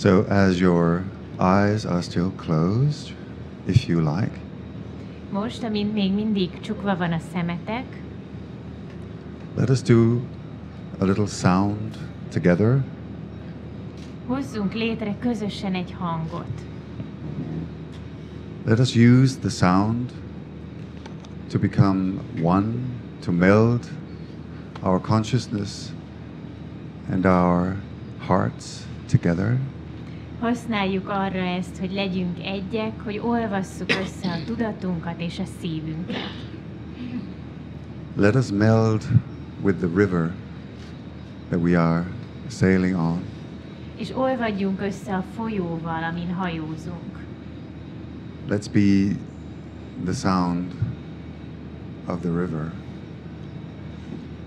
So as your eyes are still closed, if you like, most, amint még mindig csukva van a szemetek, let us do a little sound together. hozzunk létre közösen egy hangot. Let us use the sound to become one, to meld our consciousness and our hearts together. Használjuk arra ezt, hogy legyünk egyek, hogy olvasszuk össze a tudatunkat és a szívünket. Let us meld with the river that we are sailing on. És olvadjunk össze a folyóval, amin hajózunk. Let's be the sound of the river.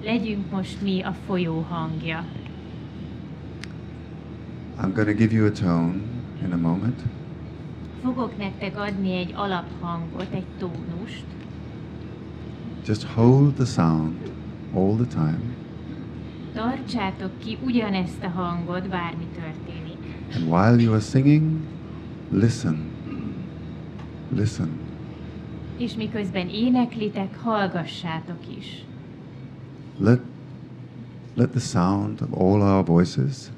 Legyünk most mi a folyó hangja. I'm going to give you a tone in a moment. Fogok nektek adni egy alaphangot, egy tónust. Just hold the sound all the time. Tartsátok ki ugyanezt a hangot, bármi történik. And while you are singing, listen. Listen. És miközben éneklitek, hallgassátok is. Let the sound of all our voices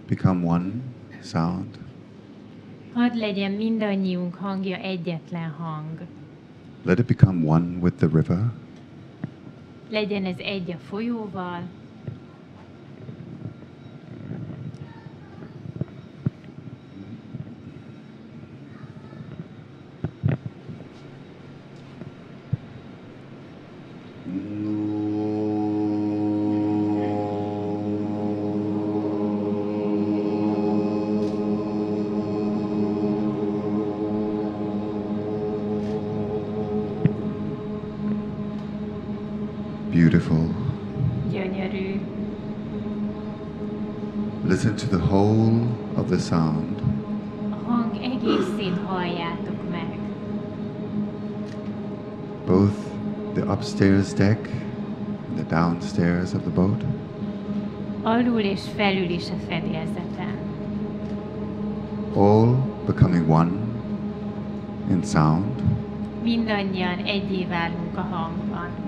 become one sound. Hadd legyen mindannyiunk hangja egyetlen hang. Let it become one with the river. Legyen ez egy a folyóval. Beautiful. Gyönyörű. Listen to the whole of the sound. A hang egészét halljátok meg. Both the upstairs deck and the downstairs of the boat. Alul és felül is a fedélzeten. All becoming one in sound. Mindannyian egyé válunk a hangban.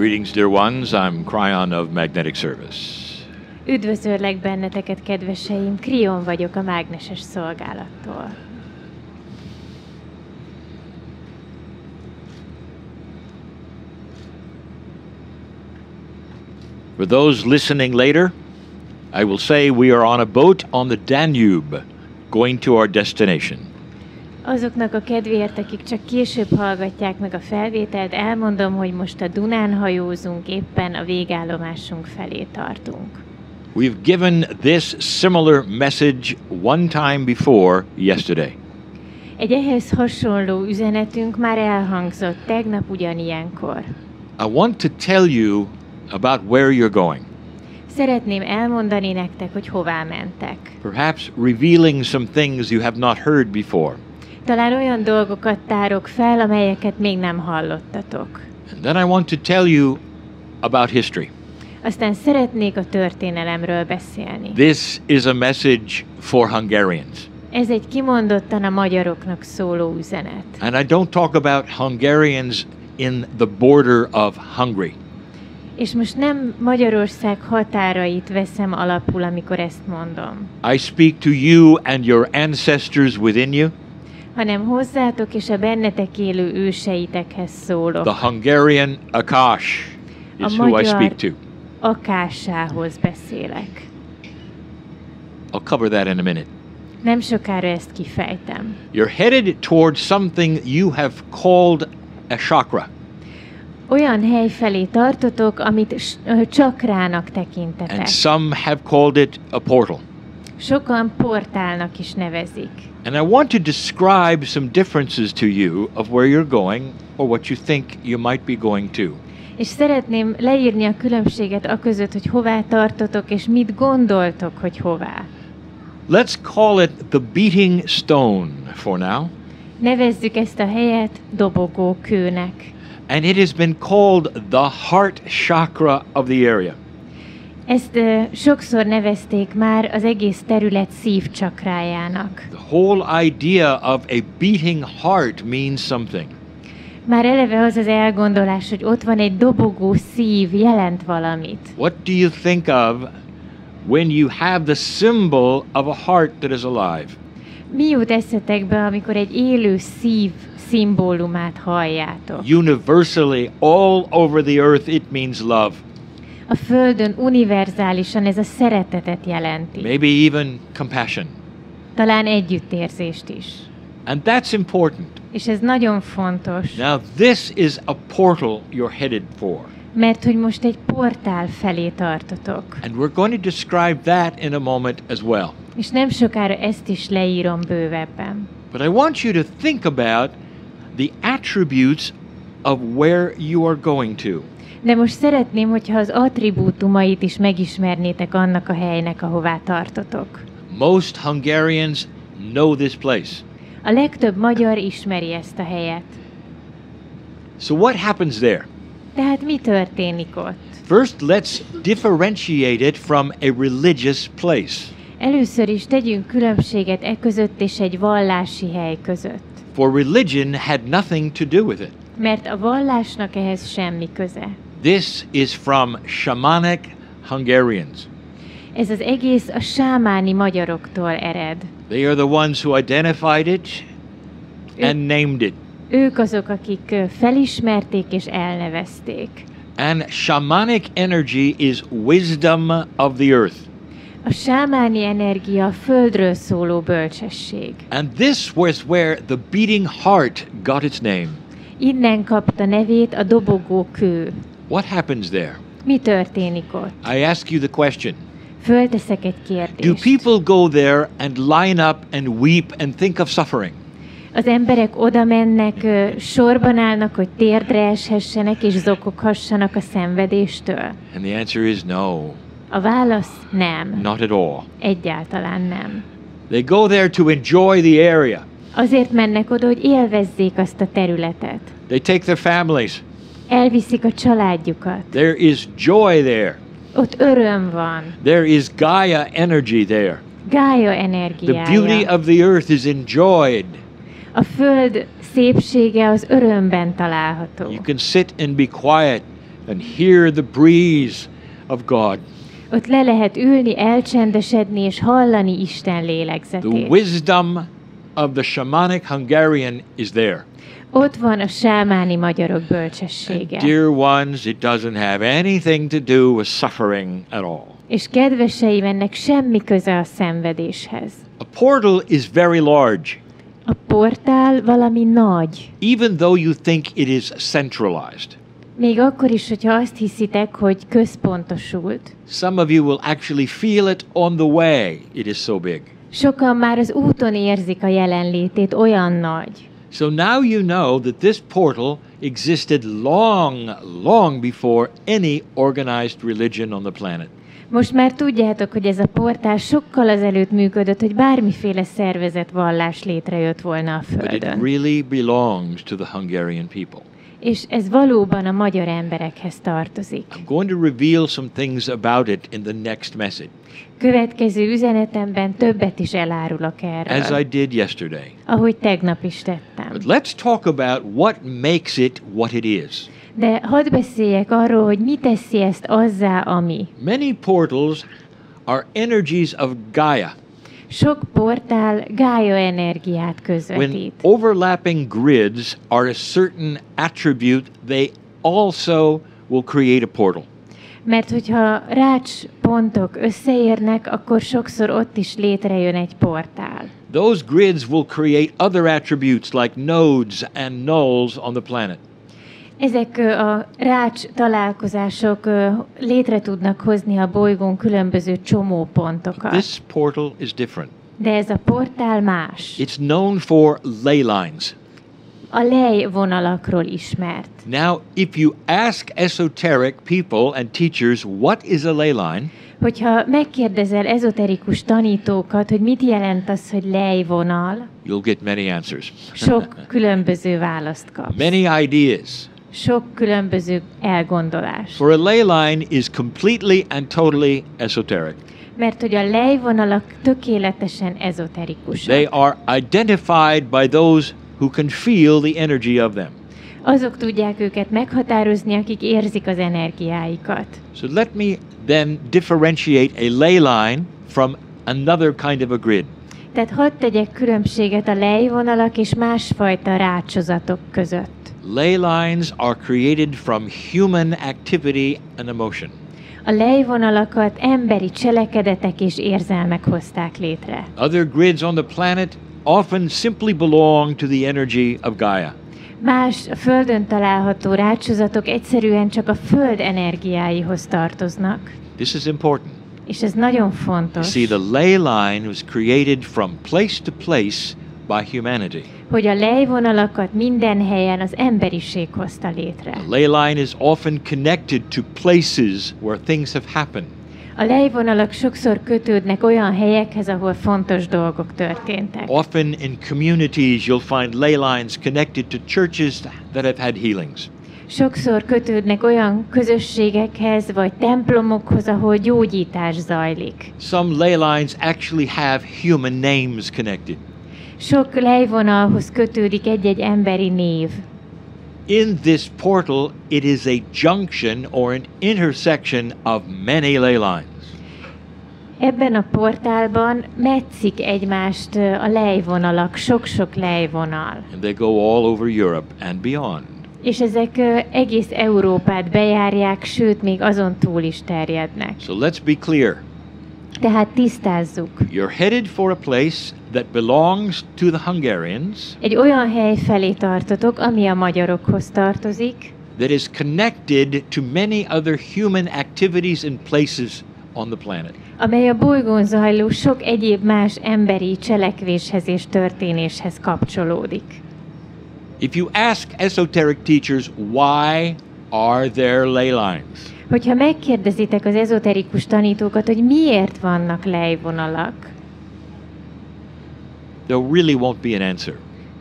Greetings, dear ones. I'm Kryon of Magnetic Service. Üdvözöllek benneteket, kedveseim! Kryon vagyok a mágneses szolgálattól. For those listening later, I will say we are on a boat on the Danube, going to our destination. Azoknak a kedvéért, akik csak később hallgatják meg a felvételt, elmondom, hogy most a Dunán hajózunk, éppen a végállomásunk felé tartunk. We've given this similar message one time before yesterday. Egy ehhez hasonló üzenetünk már elhangzott tegnap ugyanilyenkor. I want to tell you about where you're going. Szeretném elmondani nektek, hogy hová mentek. Perhaps revealing some things you have not heard before. Talán olyan dolgokat tárok fel, amelyeket még nem hallottatok. And then I want to tell you about history. Aztán szeretnék a történelemről beszélni. This is a message for Hungarians. Ez egy kimondottan a magyaroknak szóló üzenet. And I don't talk about Hungarians in the border of Hungary. És most nem Magyarország határait veszem alapul, amikor ezt mondom. I speak to you and your ancestors within you. Hanem hozzátok és a bennetek élő őseitekhez szólok. The Hungarian Akash is who I speak to. Akássához beszélek. I'll cover that in a minute. Nem sokára ezt kifejtem. You're headed towards something you have called a chakra. Olyan hely felé tartotok, amit csakrának tekintetek. And some have called it a portal. Sokan portálnak is nevezik. And I want to describe some differences to you of where you're going or what you think you might be going to. És szeretném leírni a különbséget aközött, hogy hová tartotok, és mit gondoltok, hogy hová. Let's call it the beating stone for now. Nevezzük ezt a helyet dobogókőnek. And it has been called the heart chakra of the area. Ezt sokszor nevezték már az egész terület szívcsakrájának. The whole idea of a beating heart means something. Már eleve az az elgondolás, hogy ott van egy dobogó szív, jelent valamit. What do you think of when you have the symbol of a heart that is alive? Mi jut eszetekbe, amikor egy élő szív szimbólumát halljátok? Universally, all over the earth, it means love. A Földön univerzálisan ez a szeretetet jelenti. Maybe even compassion. Talán együttérzést is. And that's important. És ez nagyon fontos, Now, this is a portal you're headed for. mert hogy most egy portál felé tartotok. And we're going to describe that in a moment as well. És nem sokára ezt is leírom bővebben. But I want you to think about the attributes of where you are going to. De most szeretném, hogyha az attribútumait is megismernétek annak a helynek, ahová tartotok. Most Hungarians know this place. A legtöbb magyar ismeri ezt a helyet. So what happens there? Tehát mi történik ott? First, let's differentiate it from a religious place. Először is tegyünk különbséget e között és egy vallási hely között. For religion had nothing to do with it. Mert a vallásnak ehhez semmi köze. This is from shamanic Hungarians. Ez az egész a sámáni magyaroktól ered. They are the ones who identified it and named it. Ők azok, akik felismerték és elnevezték. And shamanic energy is wisdom of the earth. A sámáni energia a földről szóló bölcsesség. And this was where the beating heart got its name. Innen kapta nevét a dobogó kő. What happens there? Mi történik ott? I ask you the question. Fölteszek egy Do kérdést. people go there and line up and weep and think of suffering? Az emberek oda mennek, sorban állnak, hogy térdre eshessenek és zokoghassanak a szenvedéstől? And the answer is no, A válasz nem. not at all. Egyáltalán nem. They go there to enjoy the area. Azért mennek oda, hogy élvezzék azt a területet. They take their families. Elviszik a családjukat. There is joy there. Ott öröm van. There is Gaia energy there. Gája The energiája. beauty of the earth is enjoyed. A föld szépsége az örömben található. You can sit and be quiet and hear the breeze of God. Ott le lehet ülni, elcsendesedni és hallani Isten The lélegzetét. wisdom of the shamanic Hungarian is there. Ott van a sámáni magyarok And bölcsessége. dear ones, it doesn't have anything to do with suffering at all. És kedveseim, ennek semmi köze a szenvedéshez. A portal is very large, A portál valami nagy. even though you think it is centralized. Még akkor is, hogyha azt hiszitek, hogy központosult. Some of you will actually feel it on the way. It is so big. Sokan már az úton érzik a jelenlétét, olyan nagy. So now you know that this portal existed long before any organized religion on the planet. Most már tudjátok, hogy ez a portál sokkal azelőtt működött, hogy bármiféle szervezet vallás létrejött volna a But it Földön. really belongs to the Hungarian people. És ez valóban a magyar emberekhez tartozik. I'm going to reveal some things about it in the next message, Következő üzenetemben többet is elárulok as erről, I did yesterday. ahogy tegnap is tettem. But let's talk about what makes it what it is. De hadd beszéljek arról, hogy mi teszi ezt azzá, ami. Many portals are energies of Gaia. Sok portál Gája energiát When közvetít. overlapping grids are a certain attribute, they also will create a portal. Mert hogyha rács pontok összeérnek, akkor sokszor ott is létrejön egy portál. Those grids will create other attributes like nodes and nulls on the planet. Ezek a rács találkozások létre tudnak hozni a bolygón különböző csomópontokat. This portal is different. De ez a portál más. It's known for ley lines. A lejvonalakról ismert. Now, if you ask esoteric people and teachers what is a ley line, Hogyha megkérdezel ezoterikus tanítókat, hogy mit jelent az, hogy lejvonal, you'll get many answers. sok különböző választ kapsz. Many ideas. Sok különböző elgondolás. For a ley line is completely and totally esoteric. Mert hogy a lejvonalak tökéletesen ezoterikusak. They are identified by those who can feel the energy of them. Azok tudják őket meghatározni, akik érzik az energiáikat. So let me then differentiate a ley line from another kind of a grid. Tehát hadd tegyek különbséget a lejvonalak és másfajta rácsozatok között. Ley lines are created from human activity and emotion. A lejvonalakat emberi cselekedetek és érzelmek hozták létre. Other grids on the planet often simply belong to the energy of Gaia. Más a Földön található rácsozatok egyszerűen csak a Föld energiáihoz tartoznak. This is important. És ez nagyon You fontos, see, the ley line was created from place to place by humanity. hogy a lejvonalakat minden helyen az emberiség hozta létre. The ley line is often connected to places where things have happened. A lejvonalak sokszor kötődnek olyan helyekhez, ahol fontos dolgok történtek. Often in communities you'll find ley lines connected to churches that have had healings. Sokszor kötődnek olyan közösségekhez vagy templomokhoz, ahol gyógyítás zajlik. Some ley lines actually have human names connected. Sok lejvonalhoz kötődik egy-egy emberi név. In this portal, it is a junction or an intersection of many ley lines. Ebben a portálban metszik egymást a lejvonalak, sok-sok lejvonal. And they go all over Europe and beyond. És ezek egész Európát bejárják, sőt, még azon túl is terjednek. So let's be clear. Tehát tisztázzuk. You're headed for a place that belongs to the Hungarians, Egy olyan hely felé tartotok, ami a magyarokhoz tartozik, that is connected to many other human activities and places on the planet. amely a bolygón zajló sok egyéb más emberi cselekvéshez és történéshez kapcsolódik. If you ask esoteric teachers, why are there ley lines? Hogyha megkérdezitek az ezoterikus tanítókat, hogy miért vannak lejvonalak, There really won't be an answer.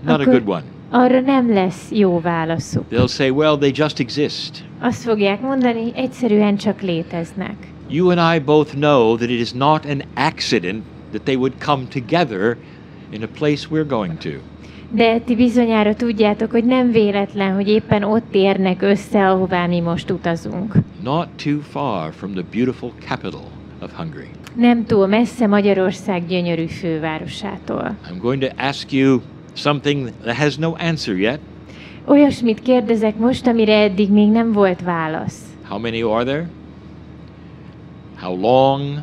Not a Akkor- good one. arra nem lesz jó válaszuk. They'll say, well, they just exist. Azt fogják mondani, egyszerűen csak léteznek. You and I both know that it is not an accident that they would come together in a place we're going to. De ti bizonyára tudjátok, hogy nem véletlen, hogy éppen ott érnek össze, ahová mi most utazunk. Not too far from the beautiful capital of Hungary. Nem túl messze Magyarország gyönyörű fővárosától. I'm going to ask you something that has no answer yet. Olyasmit kérdezek most, amire eddig még nem volt válasz. How many are there? How long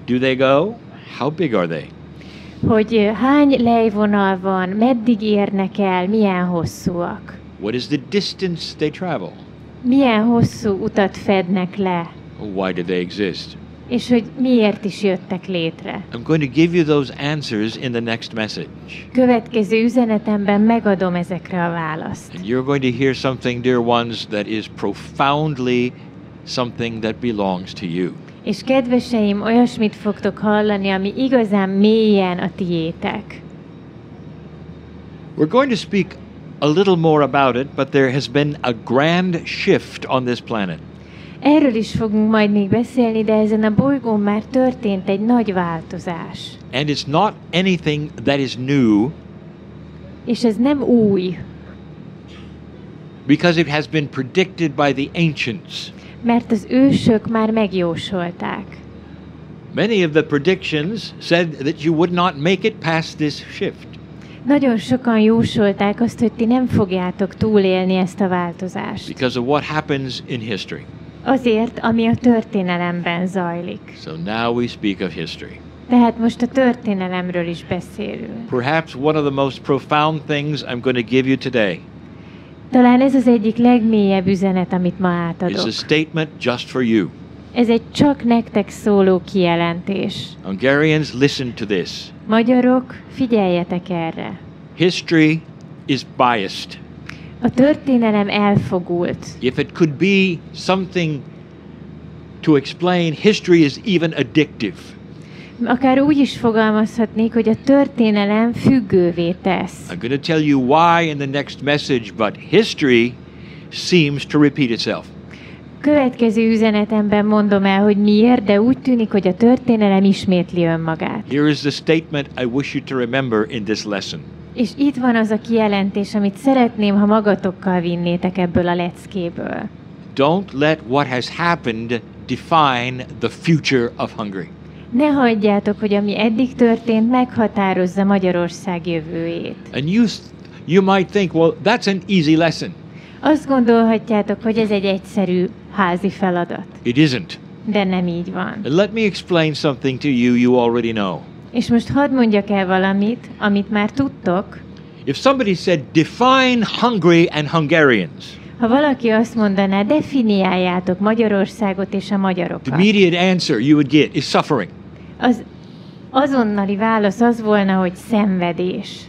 do they go? How big are they? Hogy hány lejvonal van, meddig érnek el, milyen hosszúak. What is the distance they travel? Milyen hosszú utat fednek le, Why do they exist? és hogy miért is jöttek létre. I'm going to give you those answers in the next message. Következő üzenetemben megadom ezekre a választ. And you're going to hear something, dear ones, that is profoundly something that belongs to you. És kedveseim, olyasmit fogtok hallani, ami igazán mélyen a tiétek. We're going to speak a little more about it, but there has been a grand shift on this planet. Erről is fogunk majd még beszélni, de ezen a bolygón már történt egy nagy változás. And it's not anything that is new, És ez nem új, because it has been predicted by the ancients. mert az ősök már megjósolták. Many of the predictions said that you would not make it past this shift. Nagyon sokan jósolták azt, hogy ti nem fogjátok túlélni ezt a változást. Because of what happens in history. Azért, ami a történelemben zajlik. So now we speak of history. Tehát most a történelemről is beszélünk. Perhaps one of the most profound things I'm going to give you today Talán ez az egyik legmélyebb üzenet, amit ma is átadok. a statement just for you. Ez egy csak nektek szóló kijelentés. Hungarians, listen to this. Magyarok, figyeljetek erre. History is biased. A történelem elfogult. If it could be something to explain, history is even addictive. Akár úgy is fogalmazhatnék, hogy a történelem függővé tesz. I'm going to tell you why in the next message, but history seems to repeat itself. Következő üzenetemben mondom el, hogy miért, de úgy tűnik, hogy a történelem ismétli önmagát. Here is the statement I wish you to remember in this lesson. És itt van az a kijelentés, amit szeretném, ha magatokkal vinnétek ebből a leckéből. Don't let what has happened define the future of Hungary. Ne hagyjátok, hogy ami eddig történt, meghatározza Magyarország jövőjét. And you might think, well, that's an easy lesson. Azt gondolhatjátok, hogy ez egy egyszerű házi feladat. It isn't. De nem így van. And let me explain something to you you already know. És most hadd mondjak el valamit, amit már tudtok. If somebody said, define Hungary and Hungarians, Ha valaki azt mondaná, definiáljátok Magyarországot és a the magyarokat, immediate answer you would get is suffering. az azonnali válasz az volna, hogy szenvedés.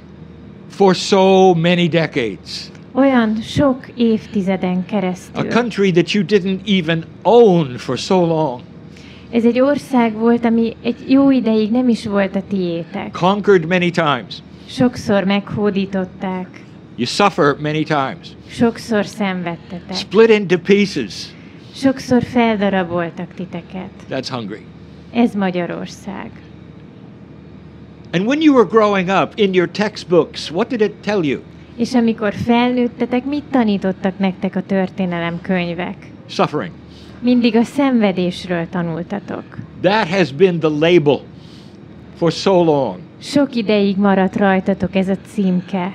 For so many decades. Olyan sok évtizeden A keresztül. country that you didn't even own for so long. Ez egy ország volt, ami egy jó ideig nem is volt a tiétek. Conquered many times. Sokszor meghódították, You suffer many times. sokszor szenvedtetek, Split into pieces. sokszor feldaraboltak titeket. That's Hungary. Ez Magyarország. And when you were growing up in your textbooks, what did it tell you? És amikor felnőttetek, mit tanítottak nektek a történelemkönyvek? Suffering. Mindig a szenvedésről tanultatok. That has been the label for so long. Sok ideig maradt rajtatok ez a címke.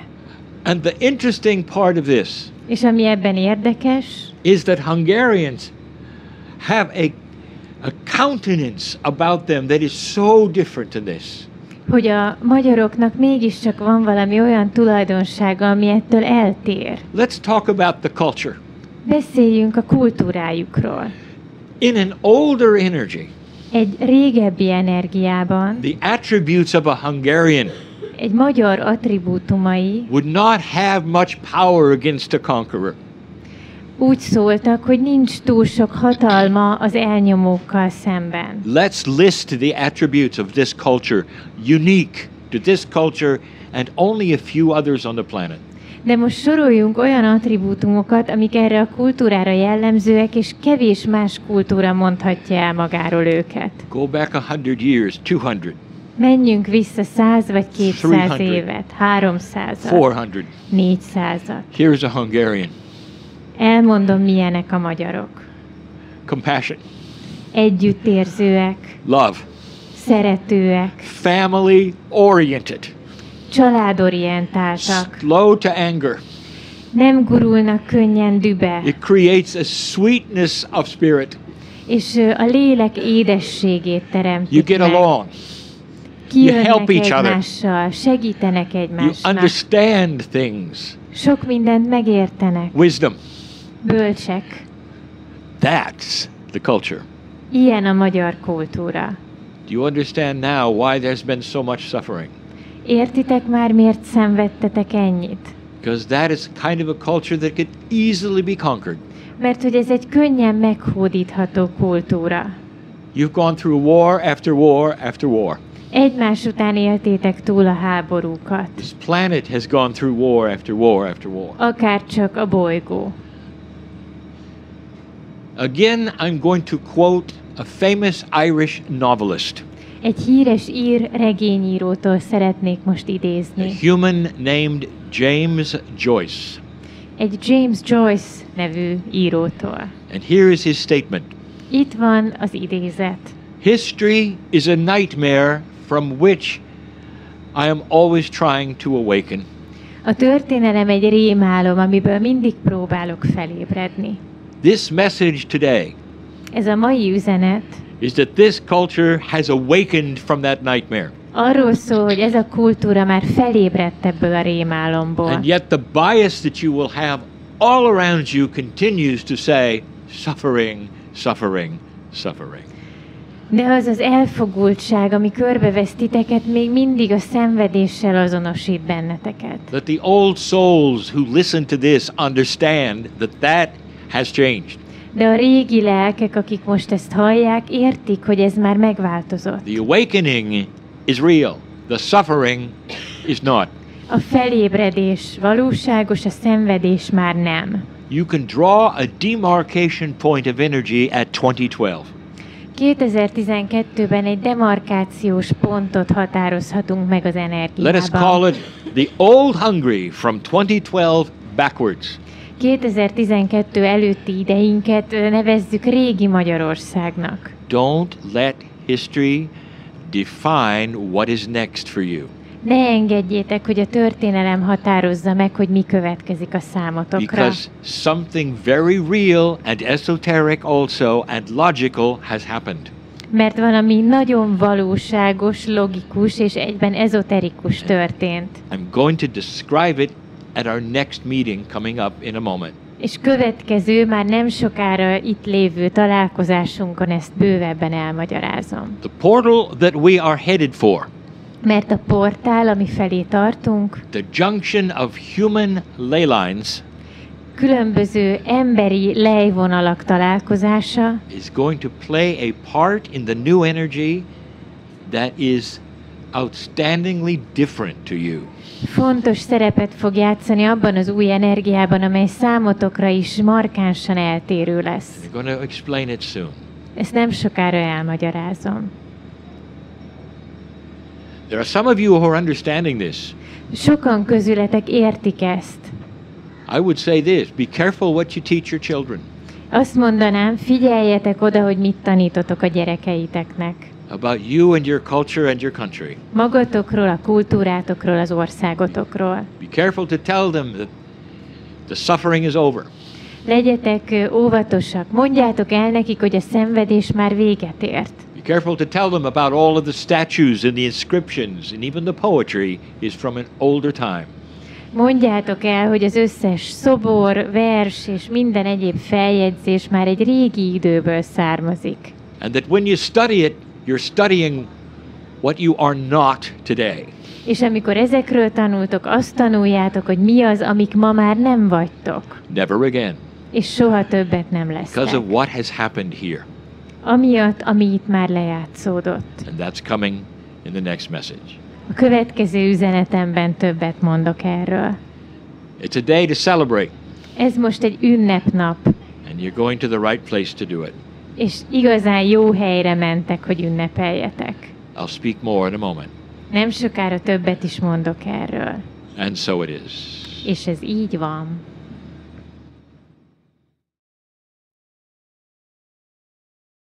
And the interesting part of this És ami ebben érdekes, is that Hungarians have a countenance about them that is so different to this. hogy a magyaroknak mégiscsak van valami olyan tulajdonsága, ami ettől eltér. Let's talk about the culture. Beszéljünk a kultúrájukról. In an older energy, Egy régebbi energiában, the attributes of a Hungarian egy magyar attribútumai would not have much power against a conqueror. úgy szóltak, hogy nincs túl sok hatalma az elnyomókkal szemben. Let's list the attributes of this culture, unique to this culture and only a few others on the planet. De most soroljunk olyan attribútumokat, amik erre a kultúrára jellemzőek, és kevés más kultúra mondhatja el magáról őket. Go back 100 years, 200, Menjünk vissza 100 vagy 200 300. évet, 300-at, 400. 400-at. Here's a Hungarian. Elmondom, milyenek a magyarok. Compassion, Együttérzőek, love, szeretőek, family oriented, családorientáltak, slow to anger. nem gurulnak könnyen dübe, It creates a sweetness of spirit. és a lélek édességét You teremtik get meg. along. Kijönnek help each other. egymással, segítenek You egymásnak. understand things. Sok mindent megértenek, Wisdom. bölcsek. That's the culture. Ilyen a magyar kultúra. Do you understand now why there's been so much suffering? Értitek már, miért szenvedtetek ennyit? Because that is kind of a culture that could easily be conquered. Mert hogy ez egy könnyen meghódítható kultúra. You've gone through war after war after war. Egymás után éltétek túl a háborúkat. This planet has gone through war after war after war. Akárcsak a bolygó. Again, I'm going to quote a famous Irish novelist, Egy híres ír regényírótól szeretnék most a idézni. human named James Joyce. Egy James Joyce nevű írótól. And here is his statement. Itt van az idézet. History is a nightmare from which I am always trying to awaken. A történelem egy rémálom, amiből mindig próbálok felébredni. This message today Ez a mai üzenet is that this culture has awakened from that nightmare. arról szól, hogy ez a kultúra már felébredt ebből a rémálomból. And yet the bias that you will have all around you continues to say suffering, suffering, suffering. De az az elfogultság, ami körbevesz titeket, még mindig a szenvedéssel azonosít benneteket. That the old souls who listen to this understand that that has changed. De a régi lelkek, akik most ezt hallják, értik, hogy ez már megváltozott. The awakening is real. The suffering is not. A felébredés valóságos, a szenvedés már nem. you can draw a demarcation point of energy at 2012. 2012-ben egy demarkációs pontot határozhatunk meg az energiában. Let us call it the old Hungary from 2012 backwards. 2012 előtti ideinket nevezzük régi Magyarországnak. Don't let history define what is next for you. Ne engedjétek, hogy a történelem határozza meg, hogy mi következik a számotokra. Because something very real and esoteric also and logical has happened. Mert valami nagyon valóságos, logikus és egyben ezoterikus történt. I'm going to describe it at our next meeting coming up in a moment. És következő, már nem sokára itt lévő találkozásunkon ezt bővebben elmagyarázom. The portal that we are headed for, Mert a portál, ami felé tartunk, the junction of human ley lines, különböző emberi lejvonalak találkozása, is going to play a part in the new energy that is outstandingly different to you. fontos szerepet fog játszani abban az új energiában, amely számotokra is markánsan eltérő lesz. We're going to explain it soon. Ezt nem sokára elmagyarázom. There are some of you who are understanding this. Sokan közületek értik ezt. I would say this, be careful what you teach your children Azt mondanám, figyeljetek oda, hogy mit tanítotok a gyerekeiteknek. about you and your culture and your country. Magatokról, a kultúrátokról, az országotokról. Be careful to tell them that the suffering is over. Legyetek óvatosak, mondjátok el nekik, hogy a szenvedés már véget ért. Be careful to tell them about all of the statues and the inscriptions and even the poetry is from an older time. Mondjátok el, hogy az összes szobor, vers és minden egyéb feljegyzés már egy régi időből származik. And that when you study it, you're studying what you are not today. És amikor ezekről tanultok, azt tanuljátok, hogy mi az, amik ma már nem vagytok. Never again. És soha többet nem Because lesztek. of what has happened here. Amiatt, ami itt már lejátszódott. And that's coming in the next message. A következő üzenetemben többet mondok erről. It's a day to celebrate, Ez most egy ünnepnap, and you're going to the right place to do it. és igazán jó helyre mentek, hogy ünnepeljetek. I'll speak more in a moment. Nem sokára többet is mondok erről. And so it is. És ez így van.